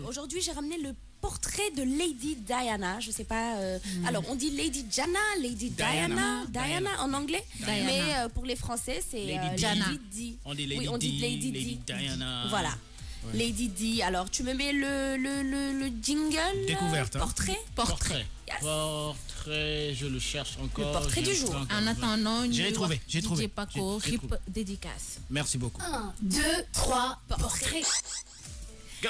Aujourd'hui, j'ai ramené le portrait de Lady Diana. Je sais pas. Alors, on dit Lady Diana, Lady Diana en anglais. Diana. Mais pour les Français, c'est Lady Di. On dit Lady, oui, on dit Lady Diana. Voilà. Ouais. Lady Di. Alors, tu me mets le jingle. Découverte. Portrait. Portrait. Yes. Portrait. Je le cherche encore. Le portrait du jour. En attendant, j'ai trouvé. Paco, RIP dédicace. Merci beaucoup. 1, 2, 3, portrait. Go.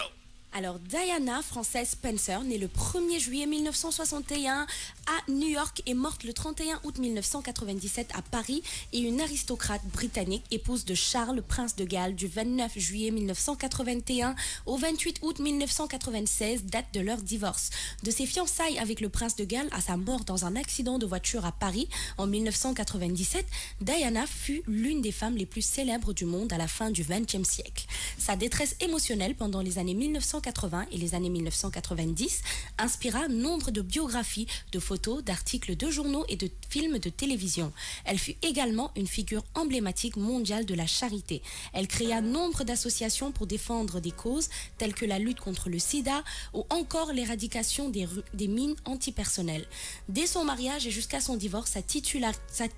Alors, Diana, Frances Spencer, née le 1er juillet 1961 à New York et morte le 31 août 1997 à Paris, est une aristocrate britannique, épouse de Charles, prince de Galles, du 29 juillet 1981 au 28 août 1996, date de leur divorce. De ses fiançailles avec le prince de Galles à sa mort dans un accident de voiture à Paris en 1997, Diana fut l'une des femmes les plus célèbres du monde à la fin du XXe siècle. Sa détresse émotionnelle pendant les années 1980 et les années 1990 inspira nombre de biographies, de photos, d'articles de journaux et de films de télévision. Elle fut également une figure emblématique mondiale de la charité. Elle créa nombre d'associations pour défendre des causes telles que la lutte contre le sida ou encore l'éradication des mines antipersonnelles. Dès son mariage et jusqu'à son divorce, sa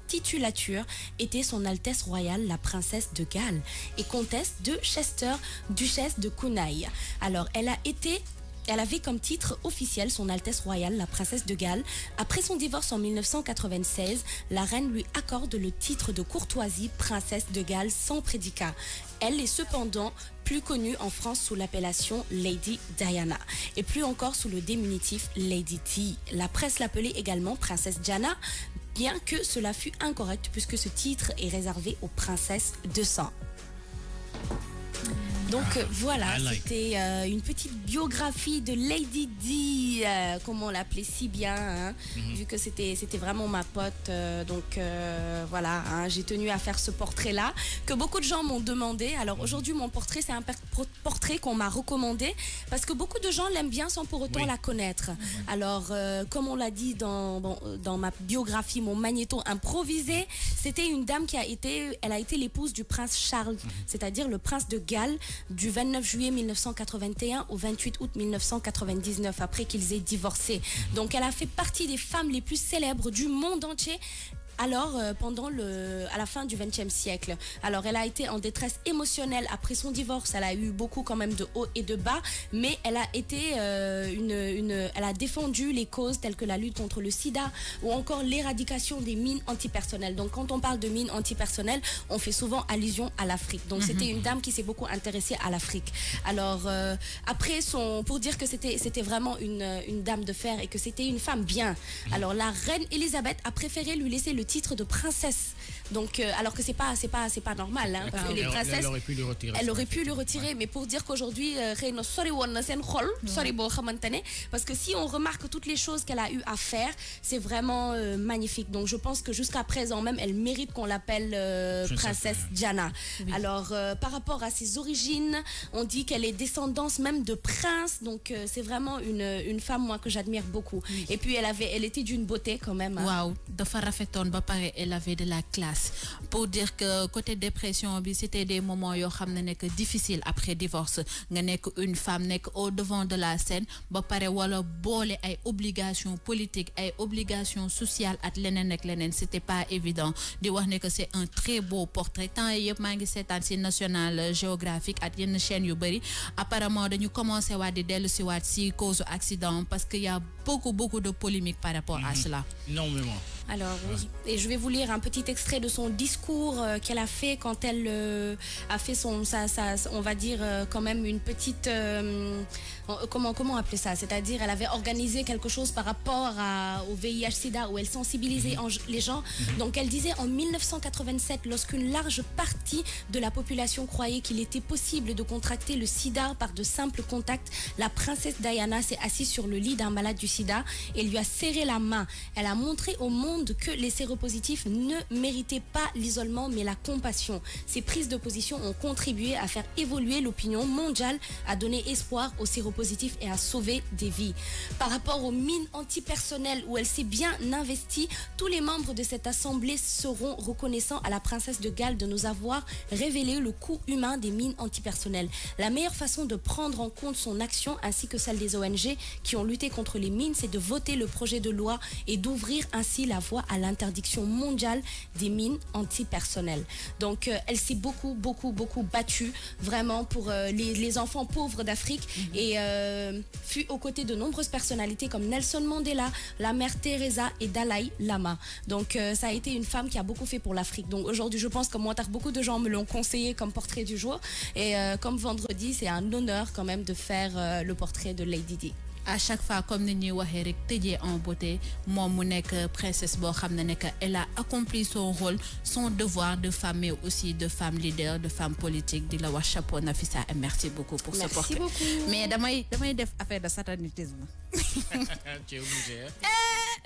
titulature était Son Altesse Royale la Princesse de Galles et comtesse de Chester, duchesse de Kunaï. Alors, elle avait comme titre officiel Son Altesse Royale, la Princesse de Galles. Après son divorce en 1996, la reine lui accorde le titre de courtoisie Princesse de Galles sans prédicat. Elle est cependant plus connue en France sous l'appellation Lady Diana et plus encore sous le diminutif Lady Di. La presse l'appelait également Princesse Diana, bien que cela fût incorrect puisque ce titre est réservé aux princesses de sang. Donc voilà, c'était une petite biographie de Lady Di, comme on l'appelait si bien, hein, vu que c'était vraiment ma pote. Voilà, hein, j'ai tenu à faire ce portrait-là, que beaucoup de gens m'ont demandé. Alors aujourd'hui, mon portrait, c'est un portrait qu'on m'a recommandé, parce que beaucoup de gens l'aiment bien sans pour autant la connaître. Alors, comme on l'a dit dans ma biographie, mon magnéto improvisé, c'était une dame elle a été l'épouse du prince Charles, c'est-à-dire le prince de Galles, du 29 juillet 1981 au 28 août 1999, après qu'ils aient divorcé. Donc elle a fait partie des femmes les plus célèbres du monde entier. Alors, à la fin du XXe siècle. Alors, elle a été en détresse émotionnelle après son divorce. Elle a eu beaucoup quand même de hauts et de bas, mais elle a été elle a défendu les causes telles que la lutte contre le sida ou encore l'éradication des mines antipersonnelles. Donc, quand on parle de mines antipersonnelles, on fait souvent allusion à l'Afrique. Donc, c'était une dame qui s'est beaucoup intéressée à l'Afrique. Alors, après pour dire que c'était vraiment une dame de fer et que c'était une femme bien. Alors, la reine Elisabeth a préféré lui laisser le titre de princesse. Donc, alors que c'est pas normal, hein, parce que les princesses, elle aurait pu le retirer. Elle aurait pu le retirer, mais pour dire qu'aujourd'hui, parce que si on remarque toutes les choses qu'elle a eu à faire, c'est vraiment magnifique. Donc, je pense que jusqu'à présent même, elle mérite qu'on l'appelle princesse Diana. Oui. Alors, par rapport à ses origines, on dit qu'elle est descendance même de prince. Donc, c'est vraiment une femme, moi, que j'admire beaucoup. Oui. Et puis, elle était d'une beauté quand même. Waouh, elle avait de la classe. Pour dire que côté dépression, c'était des moments difficiles après divorce. Une femme au devant de la scène, wala bolé ay obligations politiques, ay obligations sociales at lenen, c'était pas évident. Di wax que c'est un très beau portrait. Tant yep mangi sétane ci National Geographic at yenn chaîne yu bari. Apparemment dañu commencé wa di delu ci wat ci cause accident parce qu'il y a beaucoup de polémiques par rapport à cela. Énormément. Alors oui, et je vais vous lire un petit extrait de son discours qu'elle a fait quand elle a fait on va dire quand même une petite comment appeler ça, c'est-à-dire elle avait organisé quelque chose par rapport au VIH/SIDA où elle sensibilisait les gens. Donc elle disait en 1987, lorsqu'une large partie de la population croyait qu'il était possible de contracter le sida par de simples contacts, la princesse Diana s'est assise sur le lit d'un malade du sida et lui a serré la main. Elle a montré au monde monde que les séropositifs ne méritaient pas l'isolement mais la compassion. Ces prises de position ont contribué à faire évoluer l'opinion mondiale, à donner espoir aux séropositifs et à sauver des vies. Par rapport aux mines antipersonnelles où elle s'est bien investie, tous les membres de cette assemblée seront reconnaissants à la princesse de Galles de nous avoir révélé le coût humain des mines antipersonnelles. La meilleure façon de prendre en compte son action ainsi que celle des ONG qui ont lutté contre les mines, c'est de voter le projet de loi et d'ouvrir ainsi la voie à l'interdiction mondiale des mines antipersonnelles. Donc elle s'est beaucoup battue vraiment pour les enfants pauvres d'Afrique et fut aux côtés de nombreuses personnalités comme Nelson Mandela, la mère Teresa et Dalai Lama. Donc ça a été une femme qui a beaucoup fait pour l'Afrique. Donc aujourd'hui je pense que moi beaucoup de gens me l'ont conseillé comme portrait du jour et comme vendredi c'est un honneur quand même de faire le portrait de Lady Di. À chaque fois comme ni ñuy waxee rek tëjee en beauté moom mu nekk princesse boo xam ne elle a accompli son rôle son devoir de femme mais aussi de femme leader de femme politique di la wax chapeau Nafissa et merci beaucoup pour ce portrait. Mais damay def affaire de satanisme. Tu es obligé.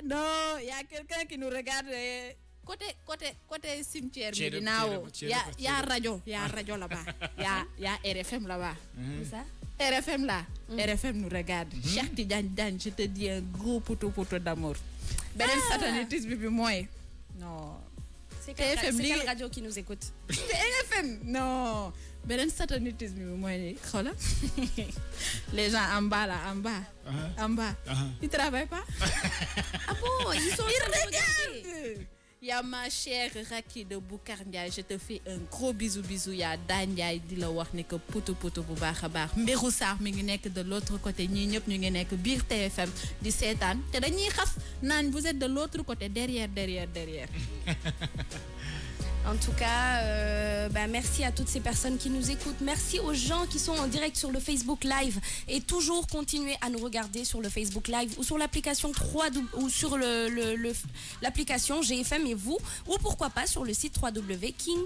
Non, il y a quelqu'un qui nous regarde côté cimetière bi dinaaw y a radio là-bas y a RFM là-bas. C'est ça? RFM là, RFM nous regarde. Cheikh Tidiane Dan, je te dis un gros poteau d'amour. Benen satanitisme bi mooy. Non. C'est quelle radio qui nous écoute? RFM. Non. Benen satanitisme bi mooy xola. Les gens en bas là, en bas. Ils travaillent pas? Ah bon, ils sont regardent. Il y a ma chère Raki de Boukarnia, je te fais un gros bisou. Il y a Daniel di la wax ne que poto bu baax a baax Mbérou Sarr mi ngi nekk de l'autre côté ñii ñëpp ñu ngi nekk biir TFM di seetaan te dañuy xas naan vous êtes de l'autre côté derrière. En tout cas, merci à toutes ces personnes qui nous écoutent. Merci aux gens qui sont en direct sur le Facebook Live. Et toujours continuer à nous regarder sur le Facebook Live ou sur l'application 3W ou sur l'application GFM et vous. Ou pourquoi pas sur le site www.king